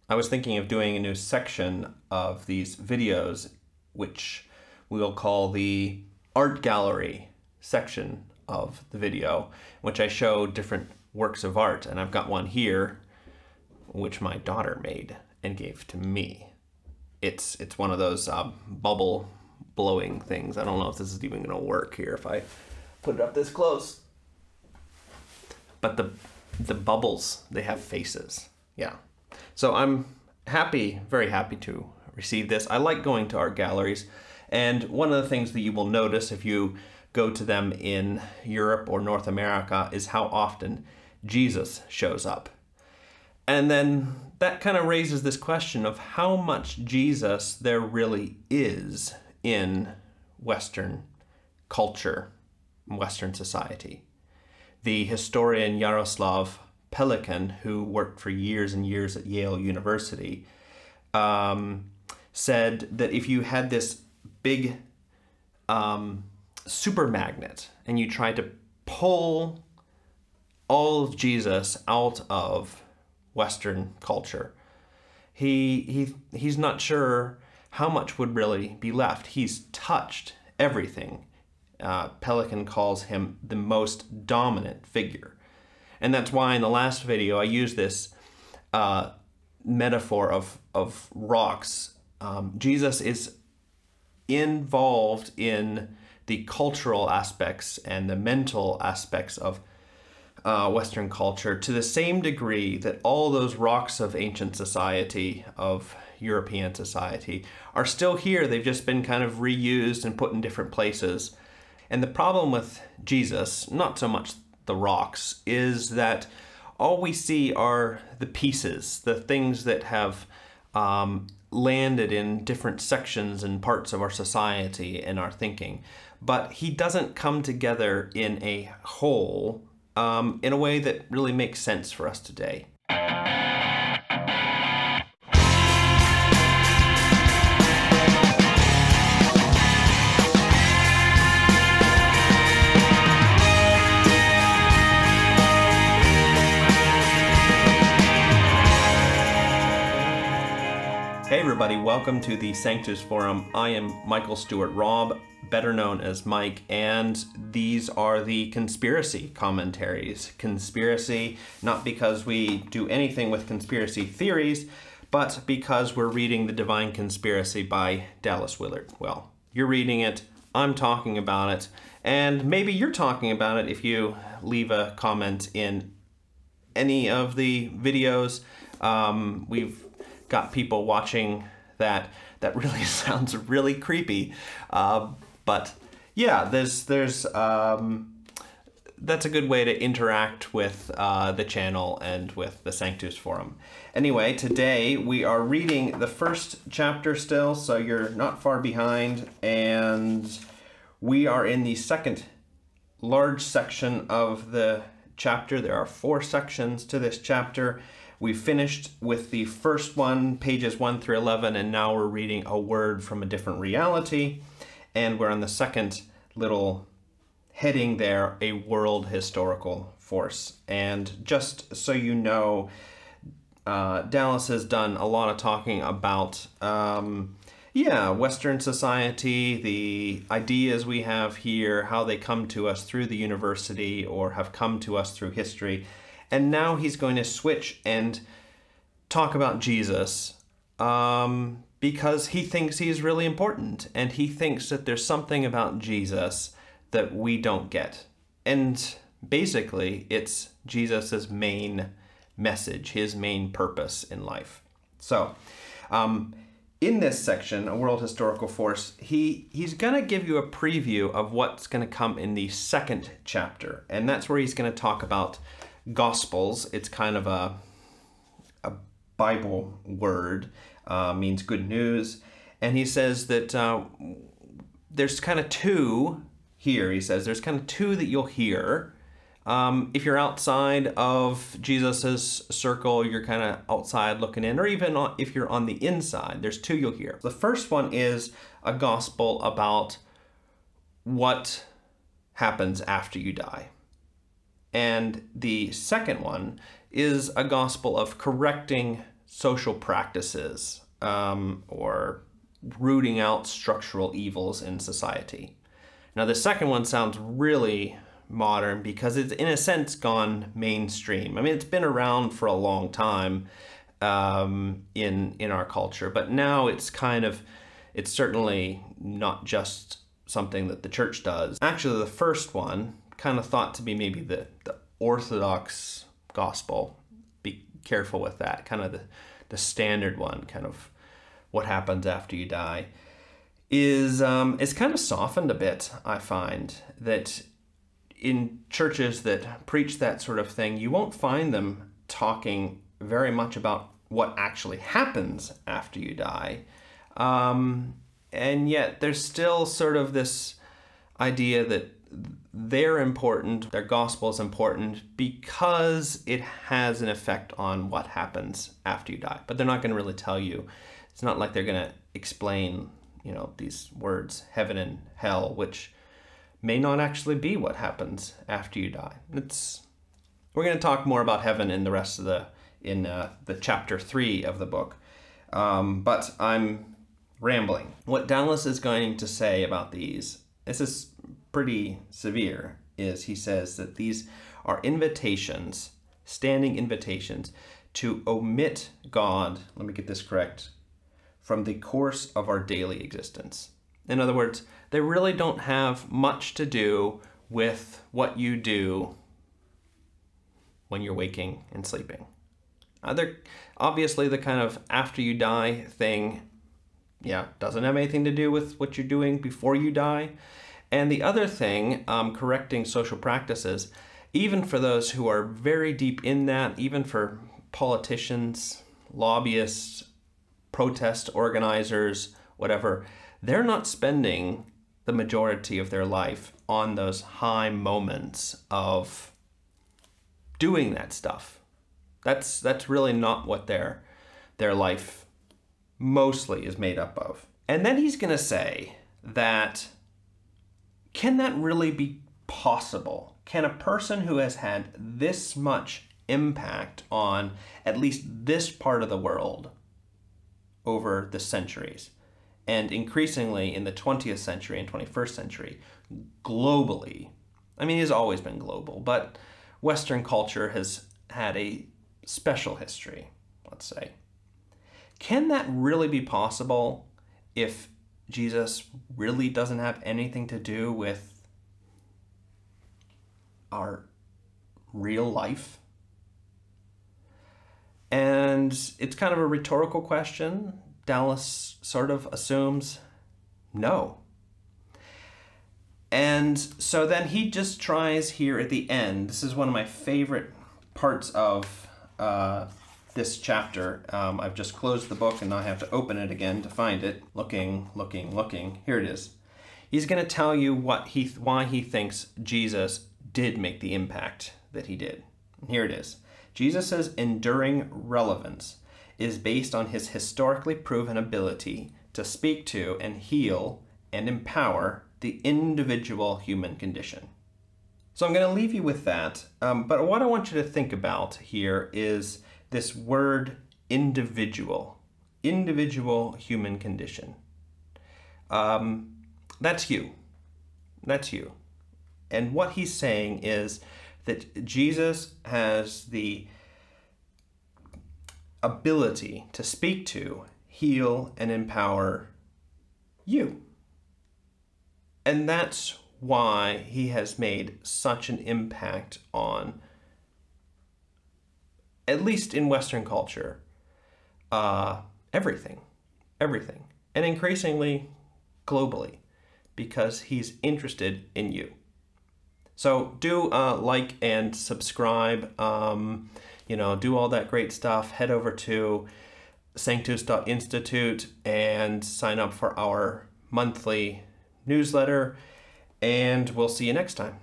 I was thinking of doing a new section of these videos, which we will call the art gallery section of the video, in which I show different works of art. And I've got one here, which my daughter made and gave to me. It's one of those bubble blowing things. I don't know if this is even going to work here if I put it up this close. But the bubbles, they have faces. Yeah. So I'm happy, very happy to receive this. I like going to art galleries. And one of the things that you will notice if you go to them in Europe or North America is how often Jesus shows up. And then that kind of raises this question of how much Jesus there really is in Western culture, Western society. The historian Yaroslav Pelikan, who worked for years and years at Yale University, said that if you had this big super magnet and you tried to pull all of Jesus out of Western culture, he's not sure how much would really be left. He's touched everything. Pelikan calls him the most dominant figure. And that's why in the last video I used this metaphor of rocks. Jesus is involved in the cultural aspects and the mental aspects of Western culture to the same degree that all those rocks of ancient society, of European society, are still here. They've just been kind of reused and put in different places. And the problem with Jesus, not so much the rocks, is that all we see are the pieces, the things that have landed in different sections and parts of our society and our thinking. But he doesn't come together in a whole in a way that really makes sense for us today. Hey everybody, welcome to the Sanctus Forum. I am Michael Stewart Robb, better known as Mike, and these are the conspiracy commentaries. Conspiracy, not because we do anything with conspiracy theories, but because we're reading The Divine Conspiracy by Dallas Willard. Well, you're reading it, I'm talking about it, and maybe you're talking about it if you leave a comment in any of the videos. We've got people watching that really sounds really creepy, but yeah, that's a good way to interact with the channel and with the Sanctus Forum. Anyway, today we are reading the first chapter still, so you're not far behind, and we are in the second large section of the chapter. There are 4 sections to this chapter. We finished with the first one, pages 1 through 11, and now we're reading A Word from a Different Reality. And we're on the second little heading there, A World Historical Force. And just so you know, Dallas has done a lot of talking about, Western society, the ideas we have here, how they come to us through the university or have come to us through history. And now he's going to switch and talk about Jesus because he thinks he's really important, and he thinks that there's something about Jesus that we don't get. And basically, it's Jesus's main message, his main purpose in life. So, in this section, A World Historical Force, he's going to give you a preview of what's going to come in the second chapter, and that's where he's going to talk about Gospels. It's kind of a Bible word, means good news. And he says that there's kind of 2 here. He says there's kind of 2 that you'll hear. If you're outside of Jesus's circle, you're kind of outside looking in, or even if you're on the inside, there's 2 you'll hear. The first one is a gospel about what happens after you die. And the second one is a gospel of correcting social practices or rooting out structural evils in society. Now, the second one sounds really modern because it's, in a sense, gone mainstream. I mean, it's been around for a long time in our culture, but now it's certainly not just something that the church does. Actually, the first one, kind of thought to be maybe the Orthodox gospel. Be careful with that. Kind of the standard one, kind of what happens after you die, is kind of softened a bit. I find that in churches that preach that sort of thing, you won't find them talking very much about what actually happens after you die. And yet there's still sort of this idea that they're important, their gospel is important because it has an effect on what happens after you die. But they're not going to really tell you. It's not like they're going to explain, these words, heaven and hell, which may not actually be what happens after you die. We're going to talk more about heaven in the rest of the chapter 3 of the book. But I'm rambling. What Dallas is going to say about these, this is pretty severe, is he says that these are invitations, standing invitations, to omit God, let me get this correct, from the course of our daily existence. In other words, they really don't have much to do with what you do when you're waking and sleeping. They're obviously the kind of after you die thing, doesn't have anything to do with what you're doing before you die. And the other thing, correcting social practices, even for those who are very deep in that, even for politicians, lobbyists, protest organizers, whatever, they're not spending the majority of their life on those high moments of doing that stuff. That's really not what their life mostly is made up of. And then he's going to say that, can that really be possible? Can a person who has had this much impact on at least this part of the world over the centuries, and increasingly in the 20th century and 21st century, globally, I mean, it has always been global, but Western culture has had a special history, let's say. Can that really be possible if Jesus really doesn't have anything to do with our real life? And it's kind of a rhetorical question. Dallas sort of assumes no. And so then he just tries here at the end. This is one of my favorite parts of this chapter. I've just closed the book and now I have to open it again to find it. Looking. Here it is. He's going to tell you why he thinks Jesus did make the impact that he did. And here it is. Jesus' enduring relevance is based on his historically proven ability to speak to and heal and empower the individual human condition. So I'm going to leave you with that, but what I want you to think about here is this word individual human condition. That's you. And what he's saying is that Jesus has the ability to speak to, heal, and empower you. And that's why he has made such an impact on, at least in Western culture, everything, and increasingly globally, because he's interested in you. So do like and subscribe, do all that great stuff. Head over to Sanctus Institute and sign up for our monthly newsletter, and we'll see you next time.